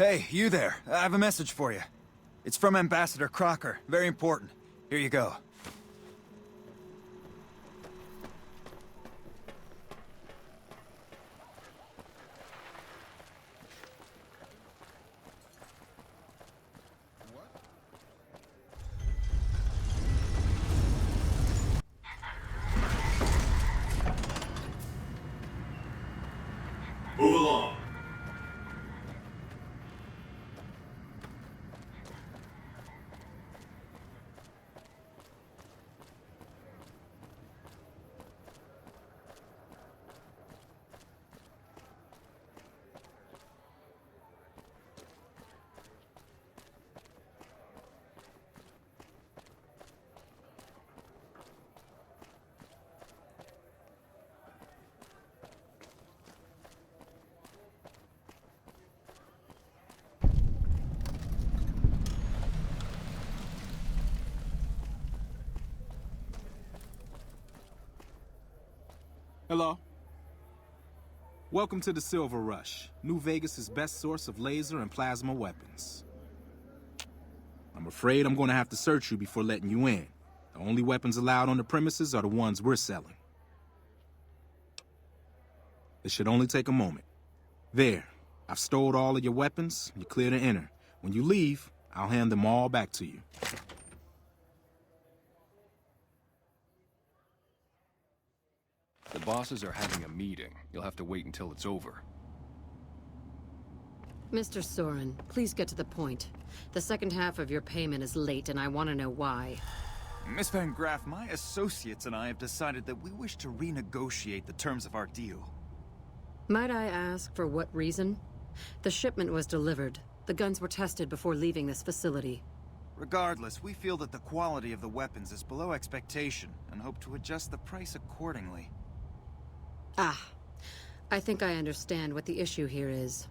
Hey, you there. I have a message for you. It's from Ambassador Crocker. Very important. Here you go. Move along. Hello. Welcome to the Silver Rush, New Vegas' best source of laser and plasma weapons. I'm afraid I'm going to have to search you before letting you in. The only weapons allowed on the premises are the ones we're selling. It should only take a moment. There, I've stored all of your weapons. You're clear to enter. When you leave, I'll hand them all back to you. The bosses are having a meeting. You'll have to wait until it's over. Mr. Soren, please get to the point. The second half of your payment is late, and I want to know why. Miss Van Graff, my associates and I have decided that we wish to renegotiate the terms of our deal. Might I ask for what reason? The shipment was delivered. The guns were tested before leaving this facility. Regardless, we feel that the quality of the weapons is below expectation and hope to adjust the price accordingly. Ah, I think I understand what the issue here is.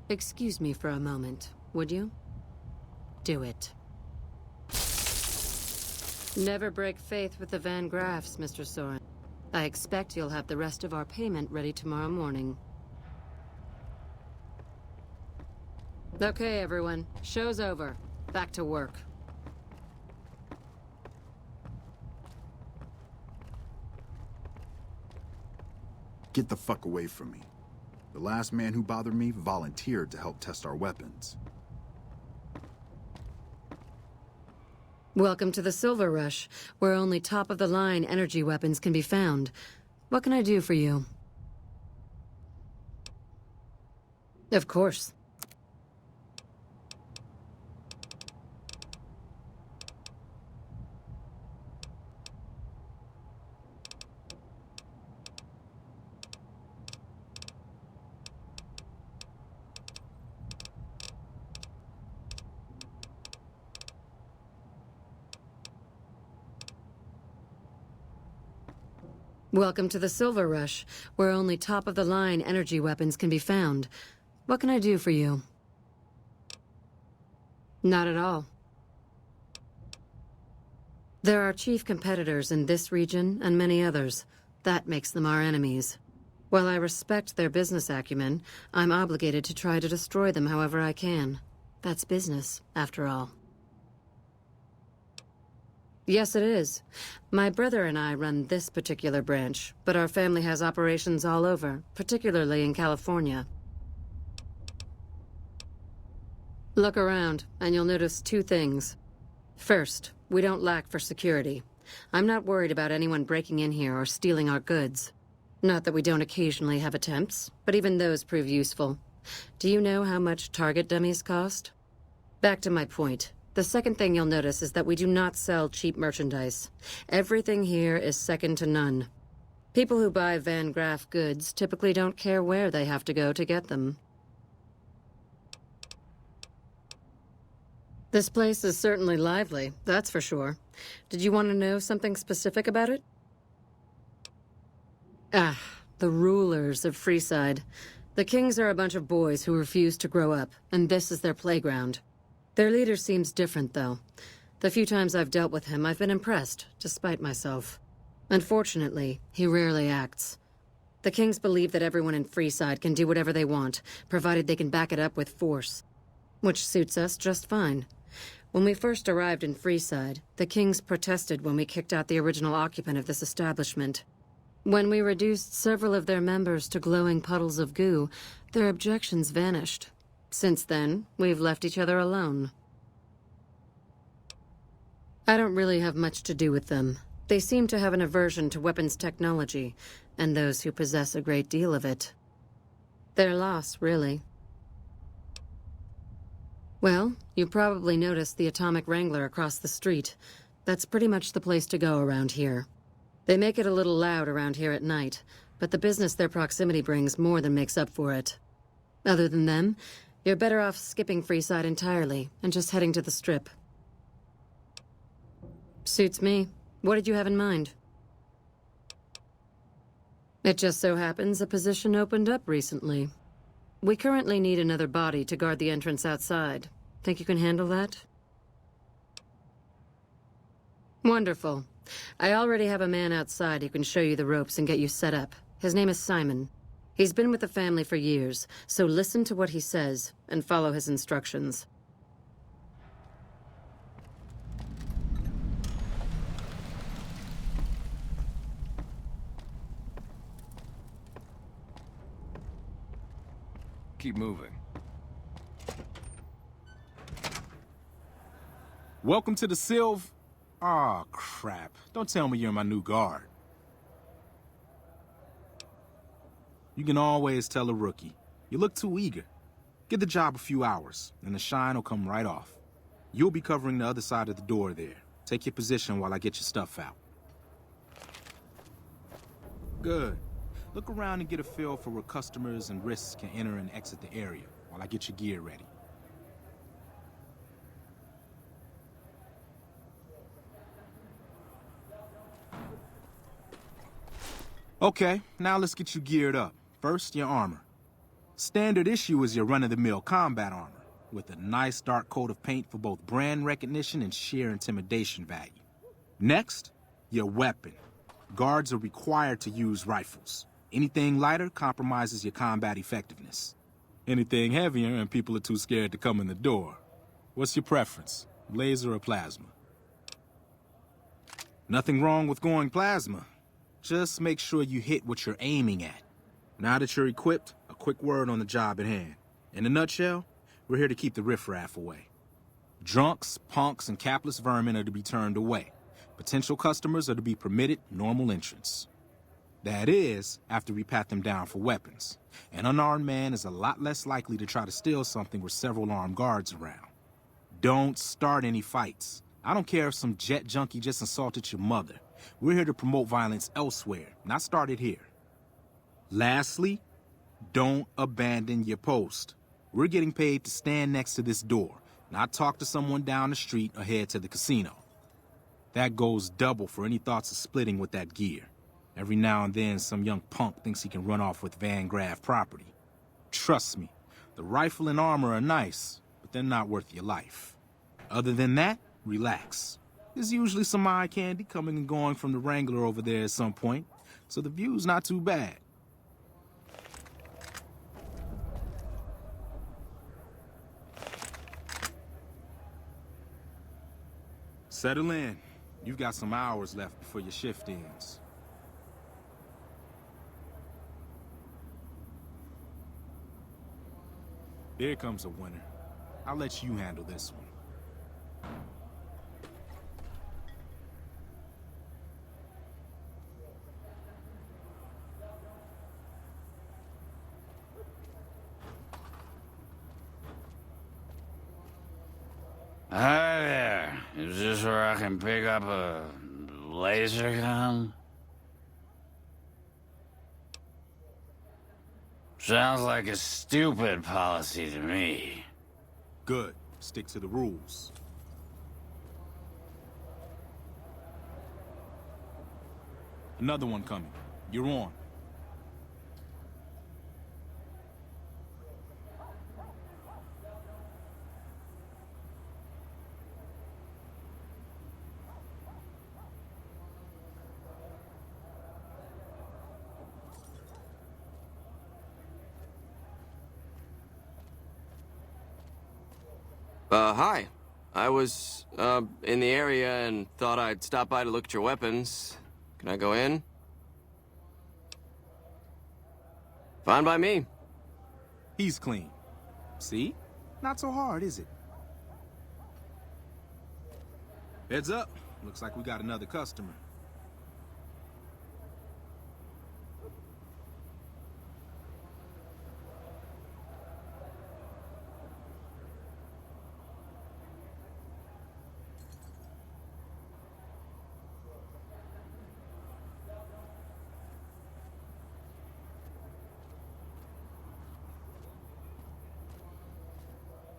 Excuse me for a moment, would you? Do it. Never break faith with the Van Graffs, Mr. Soren. I expect you'll have the rest of our payment ready tomorrow morning. Okay, everyone. Show's over. Back to work. Get the fuck away from me. The last man who bothered me volunteered to help test our weapons. Welcome to the Silver Rush, where only top-of-the-line energy weapons can be found. What can I do for you? Of course. Welcome to the Silver Rush, where only top-of-the-line energy weapons can be found. What can I do for you? Not at all. There are chief competitors in this region and many others. That makes them our enemies. While I respect their business acumen, I'm obligated to try to destroy them however I can. That's business, after all. Yes, it is. My brother and I run this particular branch, but our family has operations all over, particularly in California. Look around, and you'll notice two things. First, we don't lack for security. I'm not worried about anyone breaking in here or stealing our goods. Not that we don't occasionally have attempts, but even those prove useful. Do you know how much target dummies cost? Back to my point. The second thing you'll notice is that we do not sell cheap merchandise. Everything here is second to none. People who buy Van Graff goods typically don't care where they have to go to get them. This place is certainly lively, that's for sure. Did you want to know something specific about it? Ah, the rulers of Freeside. The Kings are a bunch of boys who refuse to grow up, and this is their playground. Their leader seems different, though. The few times I've dealt with him, I've been impressed, despite myself. Unfortunately, he rarely acts. The Kings believe that everyone in Freeside can do whatever they want, provided they can back it up with force. Which suits us just fine. When we first arrived in Freeside, the Kings protested when we kicked out the original occupant of this establishment. When we reduced several of their members to glowing puddles of goo, their objections vanished. Since then, we've left each other alone. I don't really have much to do with them. They seem to have an aversion to weapons technology, and those who possess a great deal of it. Their loss, really. Well, you probably noticed the Atomic Wrangler across the street. That's pretty much the place to go around here. They make it a little loud around here at night, but the business their proximity brings more than makes up for it. Other than them, you're better off skipping Freeside entirely and just heading to the Strip. Suits me. What did you have in mind? It just so happens a position opened up recently. We currently need another body to guard the entrance outside. Think you can handle that? Wonderful. I already have a man outside who can show you the ropes and get you set up. His name is Simon. He's been with the family for years, so listen to what he says and follow his instructions. Keep moving. Welcome to the Sylv... Aw, crap. Don't tell me you're my new guard. You can always tell a rookie. You look too eager. Give the job a few hours, and the shine will come right off. You'll be covering the other side of the door there. Take your position while I get your stuff out. Good. Look around and get a feel for where customers and risks can enter and exit the area while I get your gear ready. Okay, now let's get you geared up. First, your armor. Standard issue is your run-of-the-mill combat armor, with a nice dark coat of paint for both brand recognition and sheer intimidation value. Next, your weapon. Guards are required to use rifles. Anything lighter compromises your combat effectiveness. Anything heavier and people are too scared to come in the door. What's your preference, laser or plasma? Nothing wrong with going plasma. Just make sure you hit what you're aiming at. Now that you're equipped, a quick word on the job at hand. In a nutshell, we're here to keep the riffraff away. Drunks, punks, and capless vermin are to be turned away. Potential customers are to be permitted normal entrance. That is, after we pat them down for weapons. An unarmed man is a lot less likely to try to steal something with several armed guards around. Don't start any fights. I don't care if some jet junkie just assaulted your mother. We're here to promote violence elsewhere, not start it here. Lastly, don't abandon your post. We're getting paid to stand next to this door, not talk to someone down the street or head to the casino. That goes double for any thoughts of splitting with that gear. Every now and then, some young punk thinks he can run off with Van Graff property. Trust me, the rifle and armor are nice, but they're not worth your life. Other than that, relax. There's usually some eye candy coming and going from the Wrangler over there at some point, so the view's not too bad. Settle in. You've got some hours left before your shift ends. Here comes a winner. I'll let you handle this one. Hi there. Is this where I can pick up a laser gun? Sounds like a stupid policy to me. Good. Stick to the rules. Another one coming. You're on. Hi. I was, in the area and thought I'd stop by to look at your weapons. Can I go in? Fine by me. He's clean. See? Not so hard, is it? Heads up. Looks like we got another customer.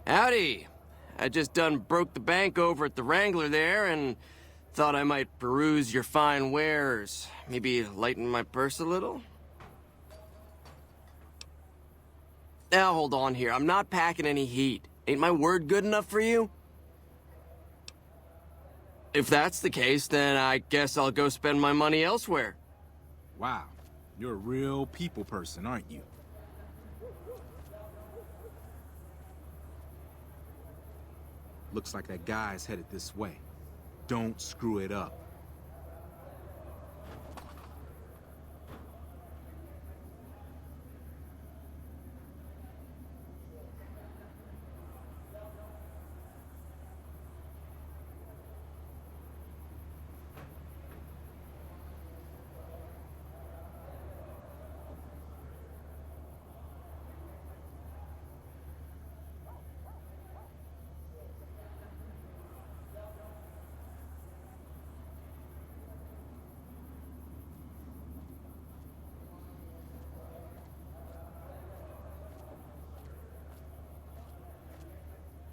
Howdy. I just done broke the bank over at the Wrangler there and thought I might peruse your fine wares. Maybe lighten my purse a little? Now hold on here. I'm not packing any heat. Ain't my word good enough for you? If that's the case, then I guess I'll go spend my money elsewhere. Wow. You're a real people person, aren't you? Looks like that guy's headed this way. Don't screw it up.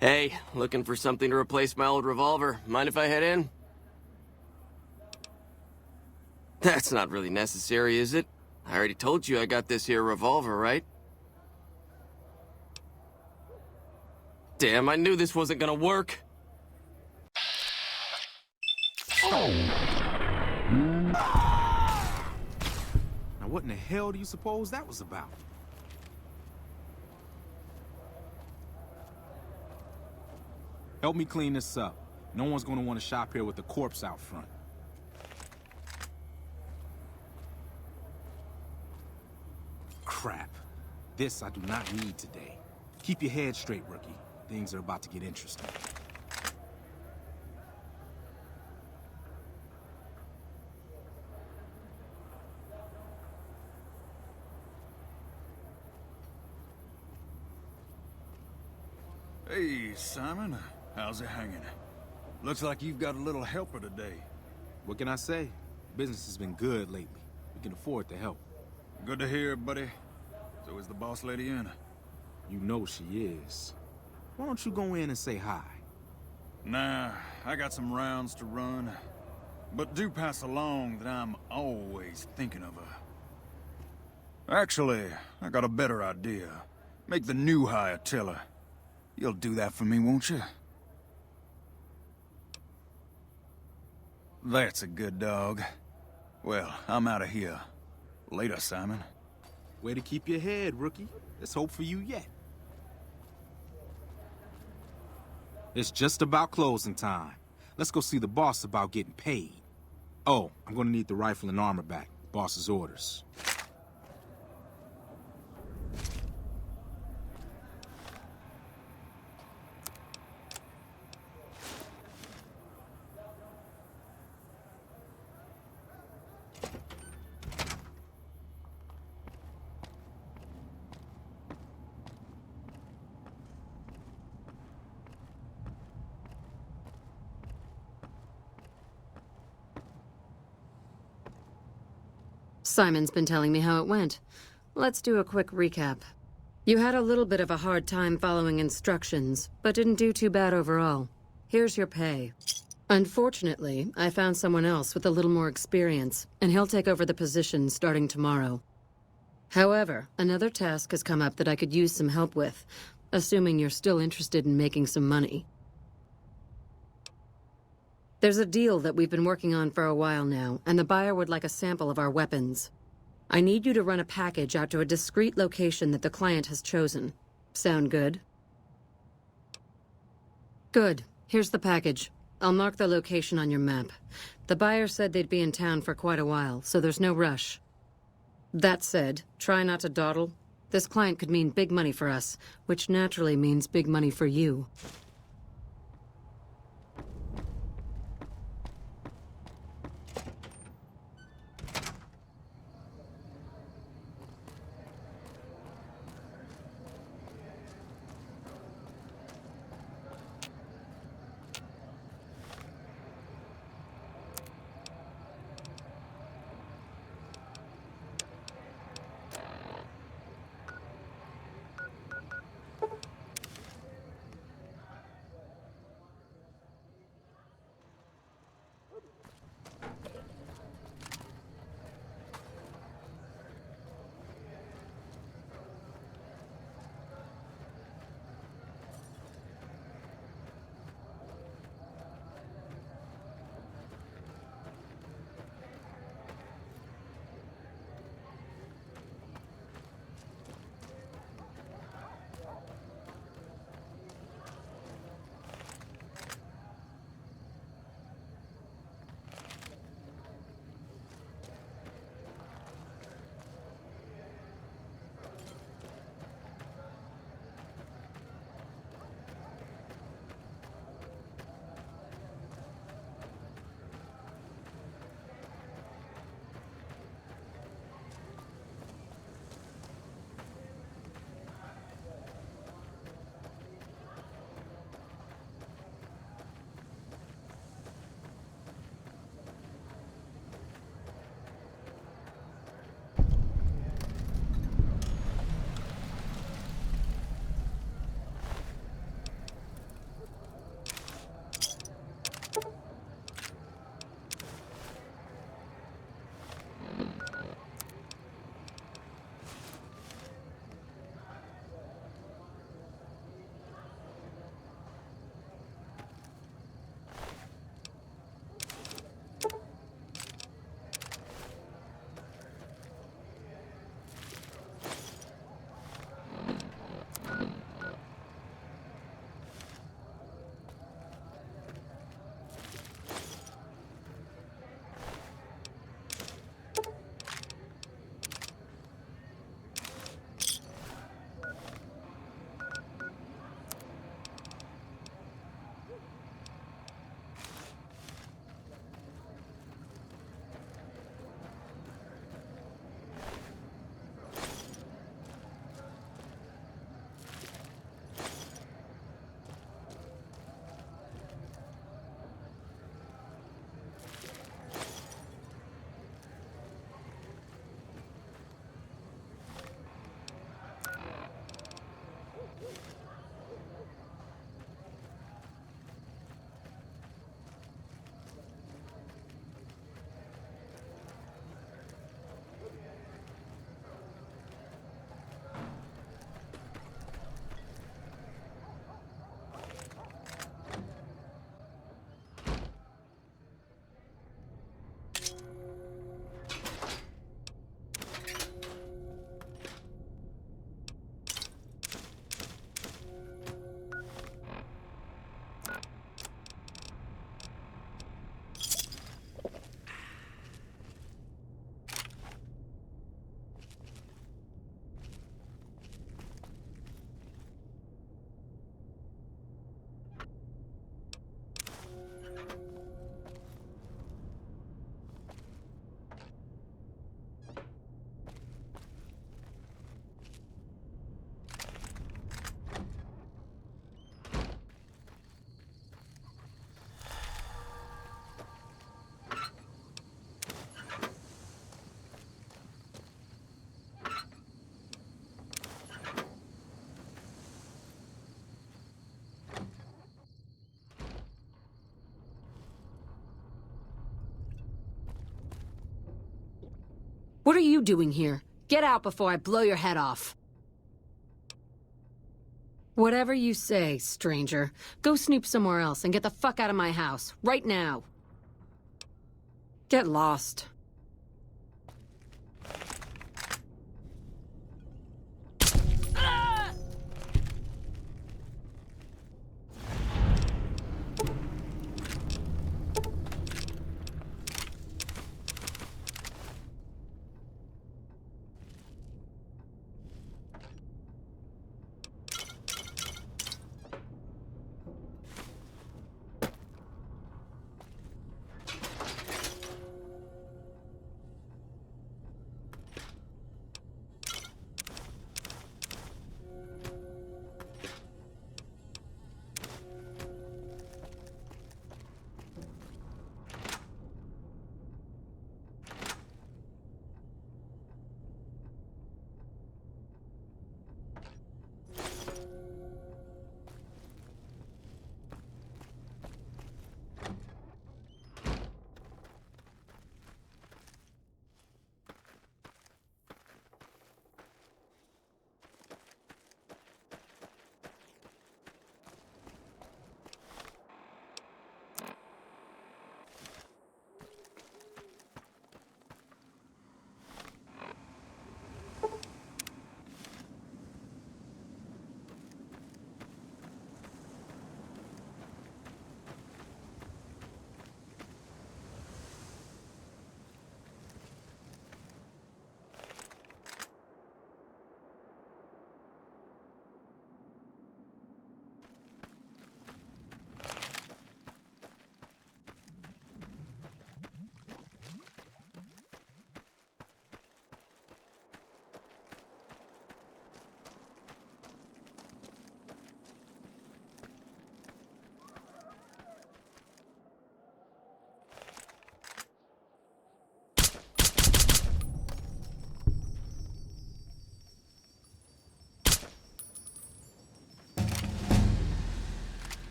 Hey, looking for something to replace my old revolver. Mind if I head in? That's not really necessary, is it? I already told you I got this here revolver, right? Damn, I knew this wasn't gonna work. Now what in the hell do you suppose that was about? Help me clean this up. No one's gonna want to shop here with a corpse out front. Crap. This I do not need today. Keep your head straight, rookie. Things are about to get interesting. Hey, Simon. How's it hanging? Looks like you've got a little helper today. What can I say? Business has been good lately. We can afford the help. Good to hear, buddy. So is the boss lady in? You know she is. Why don't you go in and say hi? Nah, I got some rounds to run. But do pass along that I'm always thinking of her. Actually, I got a better idea. Make the new hire tell her. You'll do that for me, won't you? That's a good dog. Well, I'm out of here. Later, Simon. Way to keep your head, rookie. There's hope for you yet. It's just about closing time. Let's go see the boss about getting paid. Oh, I'm gonna need the rifle and armor back. Boss's orders. Simon's been telling me how it went. Let's do a quick recap. You had a little bit of a hard time following instructions, but didn't do too bad overall. Here's your pay. Unfortunately, I found someone else with a little more experience, and he'll take over the position starting tomorrow. However, another task has come up that I could use some help with, assuming you're still interested in making some money. There's a deal that we've been working on for a while now, and the buyer would like a sample of our weapons. I need you to run a package out to a discreet location that the client has chosen. Sound good? Good. Here's the package. I'll mark the location on your map. The buyer said they'd be in town for quite a while, so there's no rush. That said, try not to dawdle. This client could mean big money for us, which naturally means big money for you. What are you doing here? Get out before I blow your head off. Whatever you say, stranger. Go snoop somewhere else and get the fuck out of my house, right now. Get lost.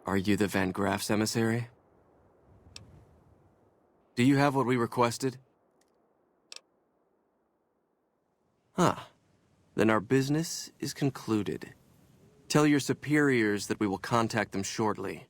Are you the Van Graff's emissary? Do you have what we requested? Huh. Then our business is concluded. Tell your superiors that we will contact them shortly.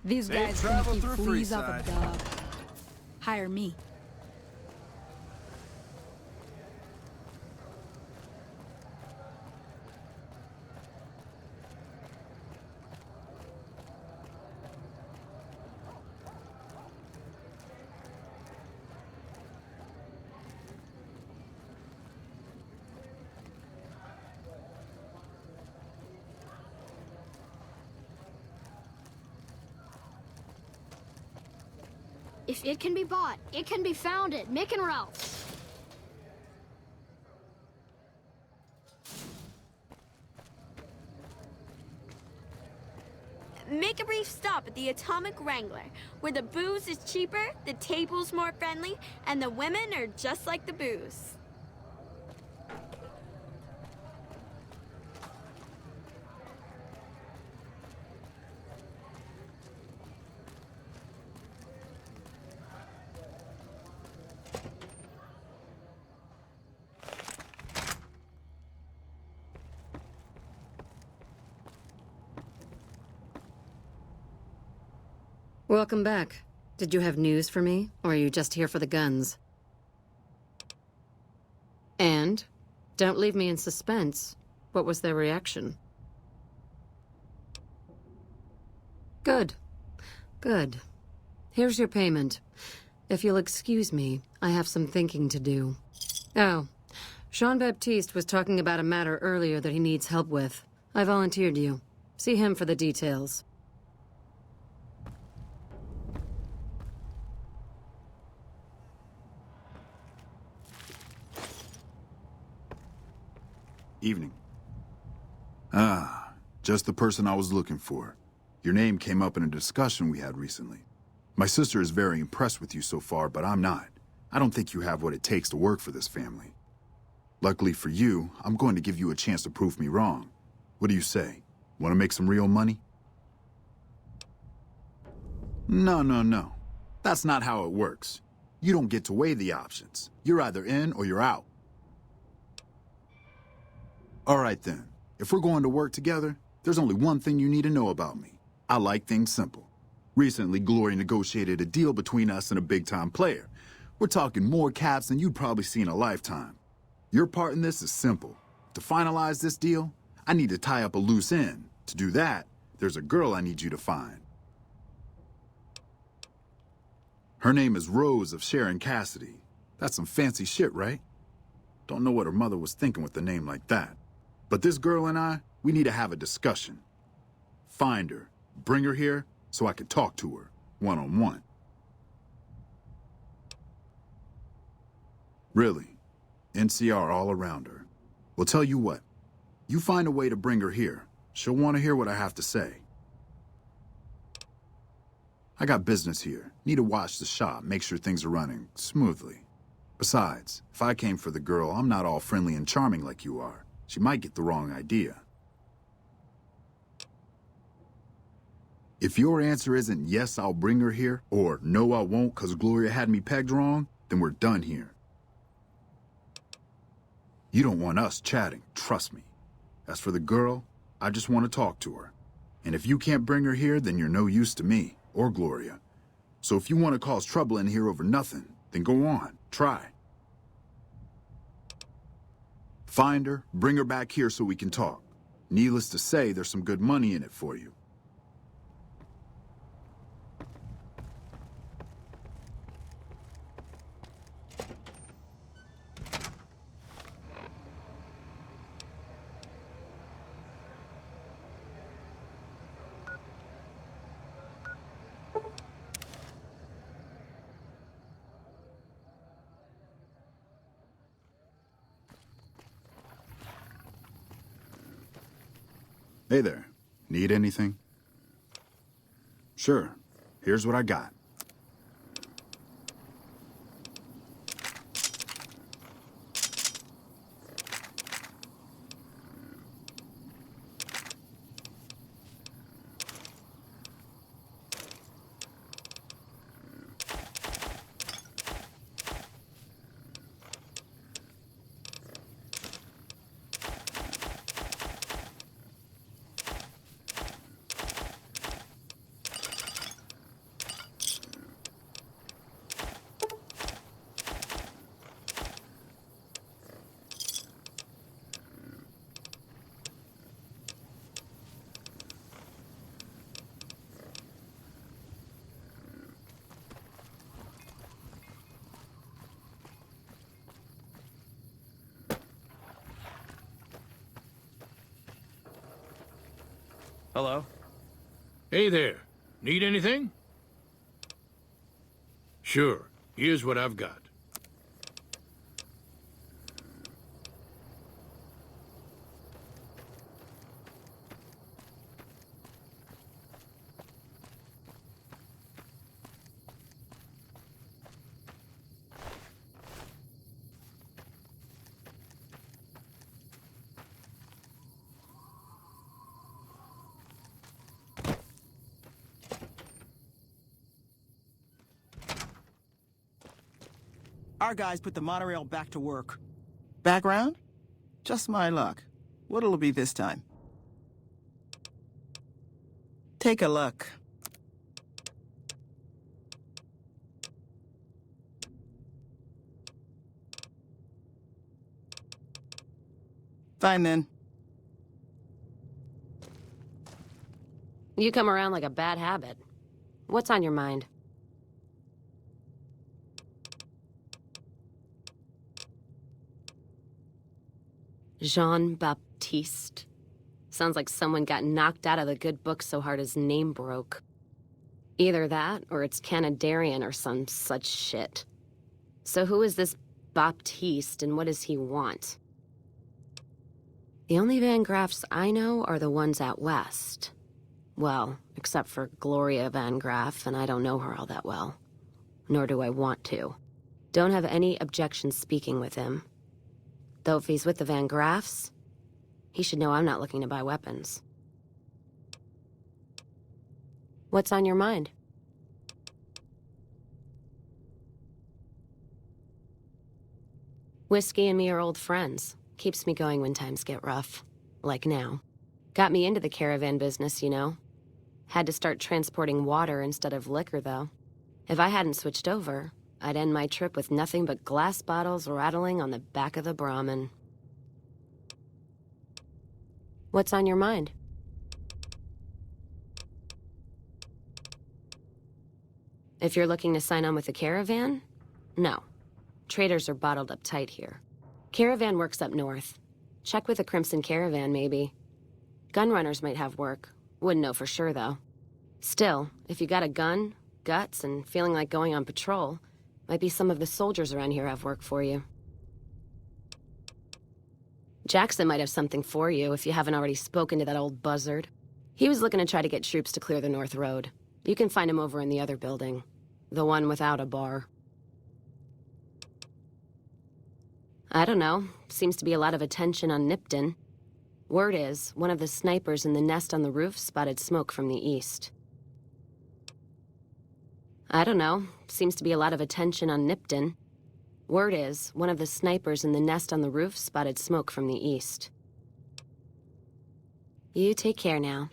These Safe guys can travel keep through fleas off a Freeside. dog. Hire me. If it can be bought, it can be found at Mick and Ralph's. Make a brief stop at the Atomic Wrangler, where the booze is cheaper, the table's more friendly, and the women are just like the booze. Welcome back. Did you have news for me, or are you just here for the guns? And? Don't leave me in suspense. What was their reaction? Good. Good. Here's your payment. If you'll excuse me, I have some thinking to do. Oh, Jean-Baptiste was talking about a matter earlier that he needs help with. I volunteered you. See him for the details. Evening. Ah, just the person I was looking for. Your name came up in a discussion we had recently. My sister is very impressed with you so far, but I'm not. I don't think you have what it takes to work for this family. Luckily for you, I'm going to give you a chance to prove me wrong. What do you say? Want to make some real money? No. That's not how it works. You don't get to weigh the options. You're either in or you're out. All right then, if we're going to work together, there's only one thing you need to know about me. I like things simple. Recently, Glory negotiated a deal between us and a big-time player. We're talking more caps than you'd probably see in a lifetime. Your part in this is simple. To finalize this deal, I need to tie up a loose end. To do that, there's a girl I need you to find. Her name is Rose of Sharon Cassidy. That's some fancy shit, right? Don't know what her mother was thinking with a name like that. But this girl and I, we need to have a discussion. Find her, bring her here, so I can talk to her, one-on-one. Really, NCR all around her. Well, tell you what, you find a way to bring her here. She'll want to hear what I have to say. I got business here. Need to watch the shop, make sure things are running smoothly. Besides, if I came for the girl, I'm not all friendly and charming like you are. She might get the wrong idea. If your answer isn't yes, I'll bring her here, or no, I won't because Gloria had me pegged wrong, then we're done here. You don't want us chatting, trust me. As for the girl, I just want to talk to her. And if you can't bring her here, then you're no use to me, or Gloria. So if you want to cause trouble in here over nothing, then go on, try. Find her, bring her back here so we can talk. Needless to say, there's some good money in it for you. Hey there. Need anything? Sure. Here's what I got. Hello? Hey there. Need anything? Sure. Here's what I've got. Our guys put the monorail back to work. Background? Just my luck. What'll it be this time? Take a look. Fine then. You come around like a bad habit. What's on your mind? Jean-Baptiste. Sounds like someone got knocked out of the good book so hard his name broke. Either that, or it's Canadarian or some such shit. So who is this Baptiste, and what does he want? The only Van Graffs I know are the ones out west. Well, except for Gloria Van Graff, and I don't know her all that well. Nor do I want to. Don't have any objection speaking with him. Though if he's with the Van Graffs, he should know I'm not looking to buy weapons. What's on your mind? Whiskey and me are old friends. Keeps me going when times get rough. Like now. Got me into the caravan business, you know. Had to start transporting water instead of liquor, though. If I hadn't switched over, I'd end my trip with nothing but glass bottles rattling on the back of the Brahmin. What's on your mind? If you're looking to sign on with the caravan, no. Traders are bottled up tight here. Caravan works up north. Check with the Crimson Caravan, maybe. Gunrunners might have work. Wouldn't know for sure, though. Still, if you got a gun, guts, and feeling like going on patrol, might be some of the soldiers around here have work for you. Jackson might have something for you if you haven't already spoken to that old buzzard. He was looking to try to get troops to clear the North Road. You can find him over in the other building. The one without a bar. I don't know. Seems to be a lot of attention on Nipton. Word is, one of the snipers in the nest on the roof spotted smoke from the east. I don't know. Seems to be a lot of attention on Nipton. Word is, one of the snipers in the nest on the roof spotted smoke from the east. You take care now.